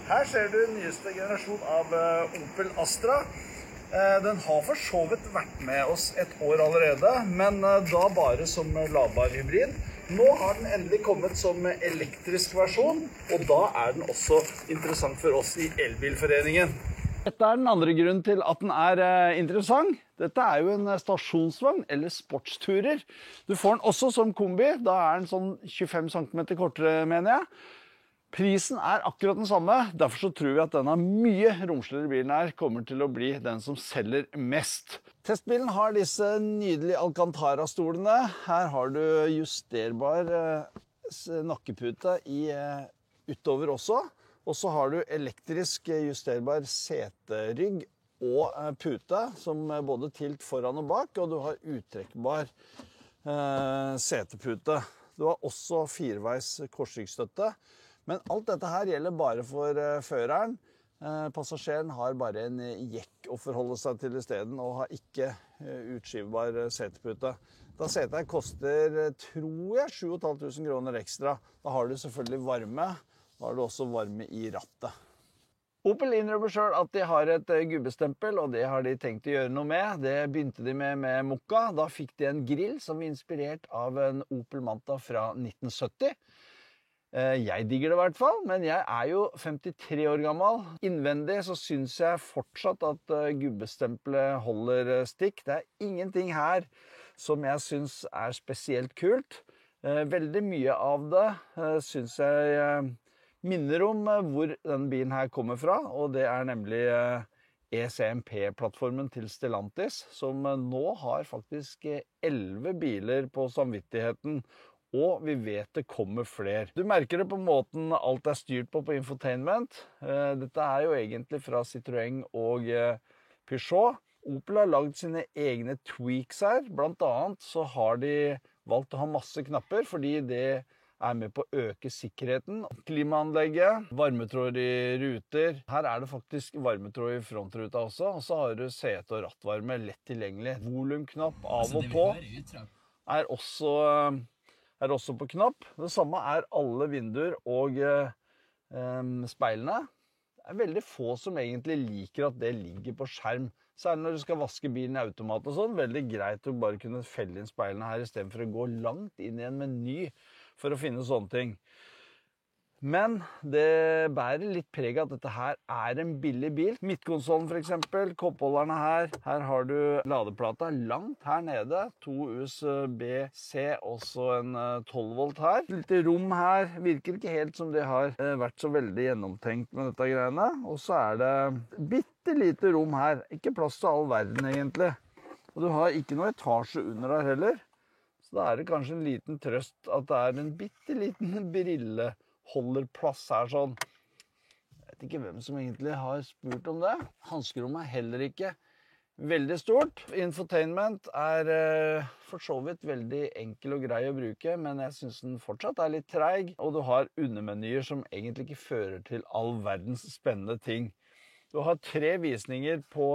Her ser du nyeste generasjon av Opel Astra. Den har for så vidt vært med oss et år allerede, men da bare som ladbar hybrid. Nå har den endelig kommet som elektrisk versjon, og da er den også interessant for oss i Elbilforeningen. Dette er den andre grunnen til at den er interessant. Dette er jo en stasjonsvogn, eller sportsturer. Du får den også som kombi, da er den sånn 25 cm kortere, mener jeg. Prisen er akkurat den samme, derfor så tror vi at denne mye romsligere bilen her kommer til å bli den som selger mest. Testbilen har disse nydelige Alcantara-stolene. Her har du justerbar nakkepute utover også. Og så har du elektrisk justerbar seterygg og pute, som både tilt foran og bak, og du har uttrekkbar setepute. Du har også fireveis korsryggstøtte. Men alt dette her gjelder bare for føreren. Passasjeren har bare en jekk å forholde seg til i stedet, og har ikke utskivbar setepute. Da setet her koster, tror jeg, 7.500 kroner ekstra. Da har du selvfølgelig varme. Da har du også varme i rattet. Opel innrømmer selv at de har et gubbestempel, og det har de tenkt å gjøre noe med. Det begynte de med Mokka. Da fikk de en grill som var inspirert av en Opel Manta fra 1970. Jeg digger det i hvert fall, men jeg er jo 53 år gammel. Innvendig så synes jeg fortsatt at gubbestempelet holder stikk. Det er ingenting her som jeg synes er spesielt kult. Veldig mye av det synes jeg minner om hvor denne bilen her kommer fra, og det er nemlig ECMP-plattformen til Stellantis, som nå har faktisk 11 biler på samvittigheten. Og vi vet det kommer flere. Du merker det på måten alt er styrt på infotainment. Dette er jo egentlig fra Citroën og Peugeot. Opel har laget sine egne tweaks her. Blant annet så har de valgt å ha masse knapper, fordi det er med på å øke sikkerheten. Klimaanlegget, varmetråd i ruter. Her er det faktisk varmetråd i frontruta også. Og så har du sete- og rattvarme lett tilgjengelig. Volumknapp av og på er også på knapp. Det samme er alle vinduer og speilene. Det er veldig få som egentlig liker at det ligger på skjerm. Særlig når du skal vaske bilen i automat og sånn. Veldig greit å bare kunne felle inn speilene her i stedet for å gå langt inn i en meny for å finne sånne ting. Men det bærer litt preg av at dette her er en billig bil. Midtkonsollen for eksempel, koppholderne her. Her har du ladeplata langt her nede. 2 USB-C, også en 12 volt her. Litt rom her. Virker ikke helt som det har vært så veldig gjennomtenkt med dette greiene. Og så er det bitte lite rom her. Ikke plass til all verden egentlig. Og du har ikke noe etasje under her heller. Så da er det kanskje en liten trøst at det er en bitte liten brille holder plass her sånn. Jeg vet ikke hvem som egentlig har spurt om det. Hanskerommet er heller ikke veldig stort. Infotainment er for så vidt veldig enkel og grei å bruke, men jeg synes den fortsatt er litt treig, og du har undermenyer som egentlig ikke fører til all verdens spennende ting. Du har 3 visninger på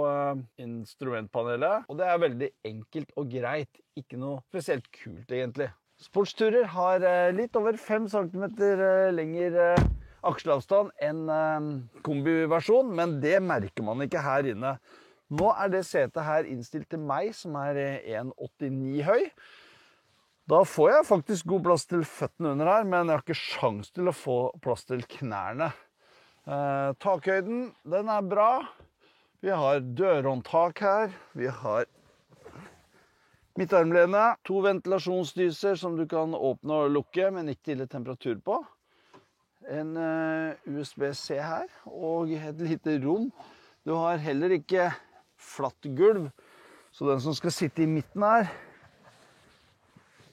instrumentpanelet, og det er veldig enkelt og greit. Ikke noe spesielt kult egentlig. Sportsturer har litt over 5 cm lengre aksjeavstand enn kombiversjon, men det merker man ikke her inne. Nå er det setet her innstilt til meg, som er 1,89 høy. Da får jeg faktisk god plass til føttene under her, men jeg har ikke sjans til å få plass til knærne. Takhøyden, den er bra. Vi har dørhåndtak her. Vi har midtarmlene, 2 ventilasjonsdyser som du kan åpne og lukke, men ikke til temperatur på. En USB-C her, og et lite rom. Du har heller ikke flatt gulv, så den som skal sitte i midten her,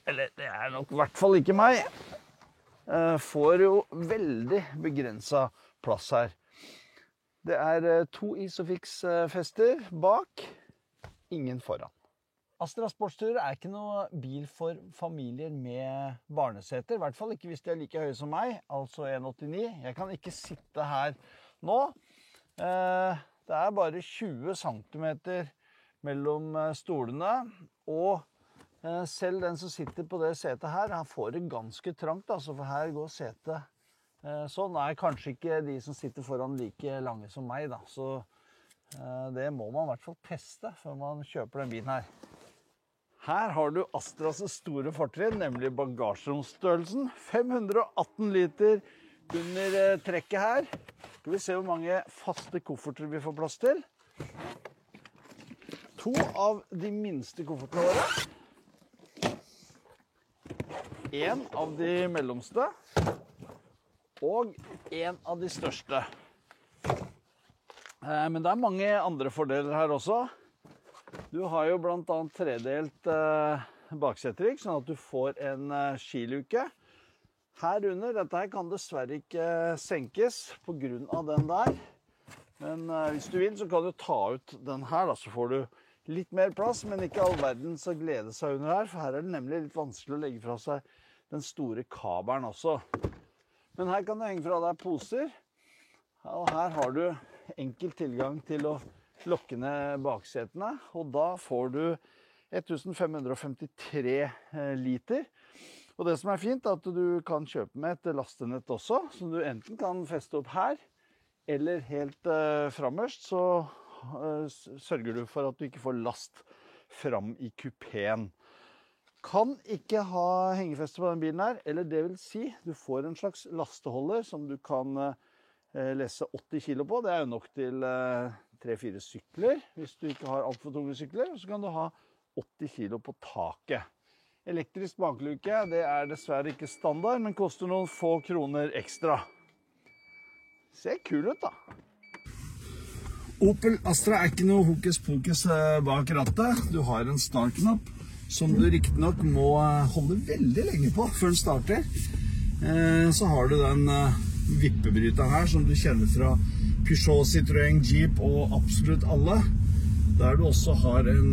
eller det er nok i hvert fall ikke meg, får jo veldig begrenset plass her. Det er 2 Isofix-fester bak, ingen foran. Astra Sportsturer er ikke noe bil for familier med barneseter, i hvert fall ikke hvis de er like høye som meg, altså 1,89. Jeg kan ikke sitte her nå. Det er bare 20 cm mellom stolene, og selv den som sitter på det setet her, han får det ganske trangt, altså, for her går setet Sånn er kanskje ikke de som sitter foran like lange som meg da, så det må man i hvert fall teste før man kjøper den bilen her. Her har du Astras store fortrinn, nemlig bagasjeromsstørrelsen. 518 liter under trekket her. Skal vi se hvor mange faste kofferter vi får plass til. 2 av de minste koffertene våre. 1 av de mellomste. Og 1 av de største. Men det er mange andre fordeler her også. Du har jo blant annet tredelt bakseterygg, sånn at du får en skiluke. Her under, dette her kan dessverre ikke senkes på grunn av den der. Men hvis du vil, så kan du ta ut den her, da, så får du litt mer plass, men ikke all verden så glede seg under her, for her er det nemlig litt vanskelig å legge fra seg den store kabelen også. Men her kan du henge fra deg poser, og her har du enkel tilgang til å lokke ned baksetene, og da får du 1553 liter. Og det som er fint er at du kan kjøpe med et lastenett også, som du enten kan feste opp her, eller helt framerst, så sørger du for at du ikke får last fram i kupeen. Kan ikke ha hengefeste på den bilen her, eller det vil si, du får en slags lasteholder som du kan lesse 80 kilo på. Det er jo nok til 3-4 sykler, hvis du ikke har alt for tunge sykler. Og så kan du ha 80 kilo på taket. Elektrisk bakluke, det er dessverre ikke standard, men koster noen få kroner ekstra. Ser kul ut da. Opel Astra er ikke noe hokus pokus bak rattet. Du har en startknapp som du riktignok må holde veldig lenge på før den starter. Så har du den vippebryteren her som du kjenner fra Peugeot, Citroën, Jeep og absolutt alle. Der du også har en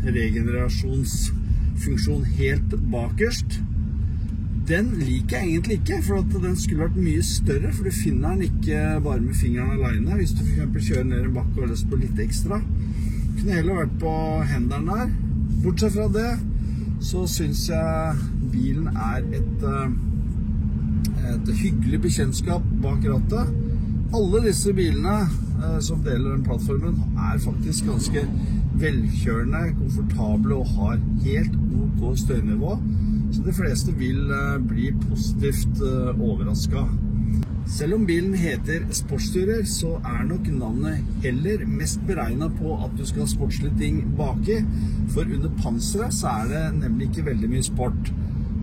regenerasjonsfunksjon helt bakerst. Den liker jeg egentlig ikke, for at den skulle vært mye større, for du finner den ikke bare med fingeren alene. Hvis du for eksempel kjører ned en bakke og har lyst på litt ekstra. Kunne heller vært på hendene der. Bortsett fra det, så synes jeg bilen er et hyggelig bekjentskap bak rattet. Alle disse bilene som deler den plattformen er faktisk ganske velkjørende, komfortable og har helt ok støynivå. Så de fleste vil bli positivt overrasket. Selv om bilen heter sportsturer, så er nok navnet heller mest beregnet på at du skal ha sportslige ting baki. For under panseret så er det nemlig ikke veldig mye sport.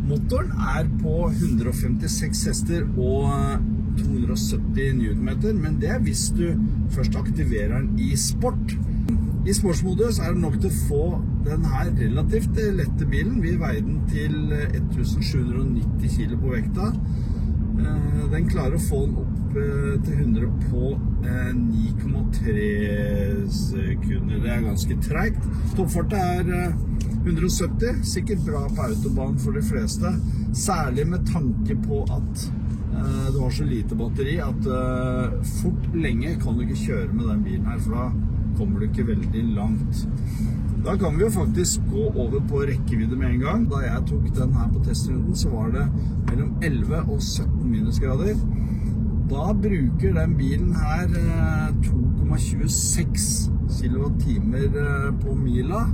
Motoren er på 156 hester og 270 Newtonmeter, men det er hvis du først aktiverer den i sport. I sportsmodus er det nok til å få den her relativt lette bilen. Vi veier den til 1790 kilo på vekta. Den klarer å få den opp til 100 på 9,3 sekunder. Det er ganske tregt. Toppfartet er 170, sikkert bra på autobahn for de fleste. Særlig med tanke på at du har så lite batteri at fort lenge kan du ikke kjøre med den bilen her, for da kommer du ikke veldig langt. Da kan vi jo faktisk gå over på rekkevidde med en gang. Da jeg tok den her på testrunden, så var det mellom 11 og 17 minusgrader. Da bruker den bilen her 2,26 kilowattimer på mila.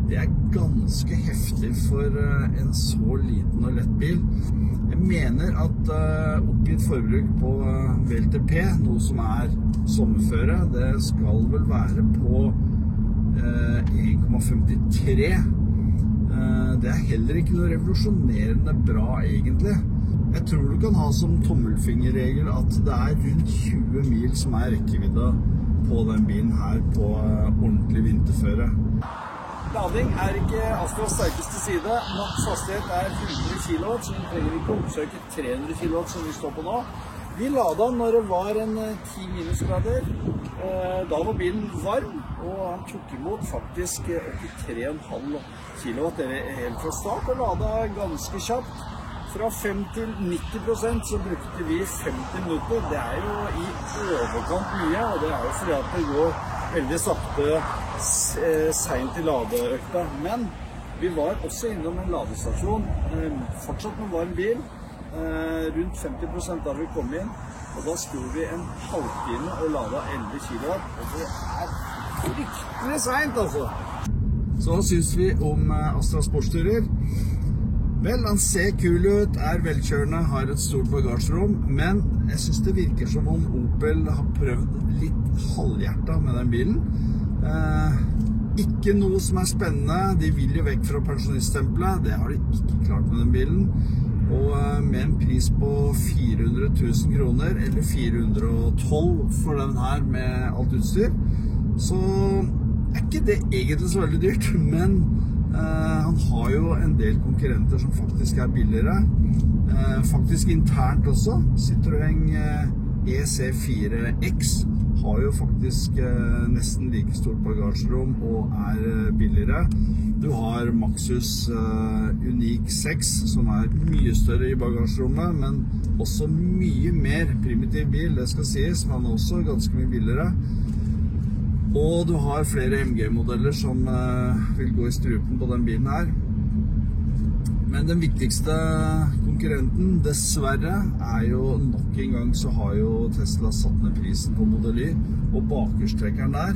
Det er ganske heftig for en så liten og lett bil. Jeg mener at oppgitt forbruk på VLTP, noe som er sommerføre, det skal vel være på 1,53. Det er heller ikke noe revolusjonerende bra egentlig. Jeg tror du kan ha som tommelfingerregel at det er rundt 20 mil som er rekkevidde på den bilen her på ordentlig vinterføre. Lading er ikke Astras sterkeste side. Maks hastighet er 100 kW, så vi trenger ikke oppsøke 300 kW som vi står på nå. Vi ladet når det var en 10 minusgrader. Da var bilen varm, og han tok imot faktisk 83,5 kW helt fra start, og ladet ganske kjapt. Fra 5 til 90% så brukte vi 50 minutter. Det er jo i overkant mye, og det er jo fordi at det går veldig sakte sent i ladeøkta. Men vi var også innom en ladestasjon, fortsatt med varm bil. rundt 50% da vi kom inn, og da stod vi en halvtime og ladet 11 kilowatt, og det fryktelig sent altså. Så hva synes vi om Astra Sportsturer? Vel, han ser kul ut, velkjørende, har et stort bagasjerom, men jeg synes det virker som om Opel har prøvd litt halvhjertet med den bilen. Ikke noe som spennende, de vil jo vekk fra pensjoniststempelet, det har de ikke klart med den bilen. Og med en pris på 400 000 kroner, eller 412 for den her med alt utstyr, så ikke det egentlig så veldig dyrt, men han har jo en del konkurrenter som faktisk billigere. Faktisk internt også. Citroën EC4X har jo faktisk nesten like stort bagasjerom og billigere. Du har Maxus Unik 6 som mye større i bagasjerommet, men også mye mer primitiv bil, det skal sies, men også ganske mye billigere. Og du har flere MG-modeller som vil gå i strupen på den bilen her. Men den viktigste konkurrenten, dessverre, jo nok en gang så har jo Tesla satt ned prisen på Model Y, og bakhjulstrekkeren der,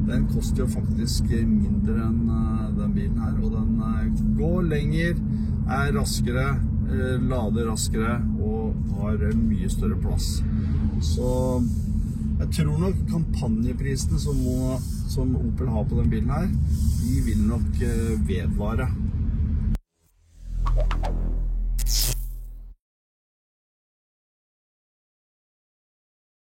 den koster jo faktisk mindre enn den bilen her, og den går lenger, raskere, lader raskere, og har mye større plass. Så jeg tror nok kampanjeprisene som Opel har på den bilen her, de vil nok vedvare.